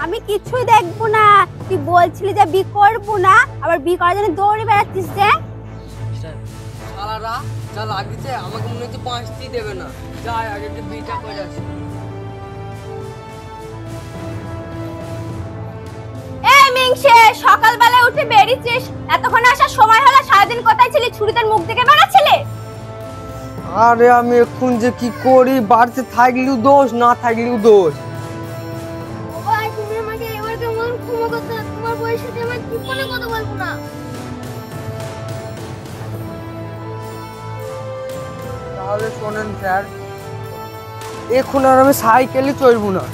আমি কিছুই দেখবো না। তুই বলছিলি যে বি করবো না, আবার বি করার জন্য দৌড়ে বেড়াচ্ছিস যে। শালারা যা লাগিছে আমাকে মনে হচ্ছে 5টি দেবে না। যাই আগে একটু বিটা করে আসি। এই মিংসে, সকালবেলায় উঠে বেরিয়েছিস, এতক্ষণ আসার সময় হলো? সারাদিন কোথায় ছিলি? ছুরিটার মুখ দেখে বেড়াচ্ছিলি? আরে আমি এখন যে কি করি, বাড়িতে থাকলেও দোষ, না থাকলেও দোষ। ভাই তুমি আমাকে এবার কেমন ক্ষমা করতে, তোমার বউয়ের সাথে আমার জীবনে কথা বলবো না। তাহলে শোনেন স্যার, এখন আর আমি সাইকেলে চড়বো না।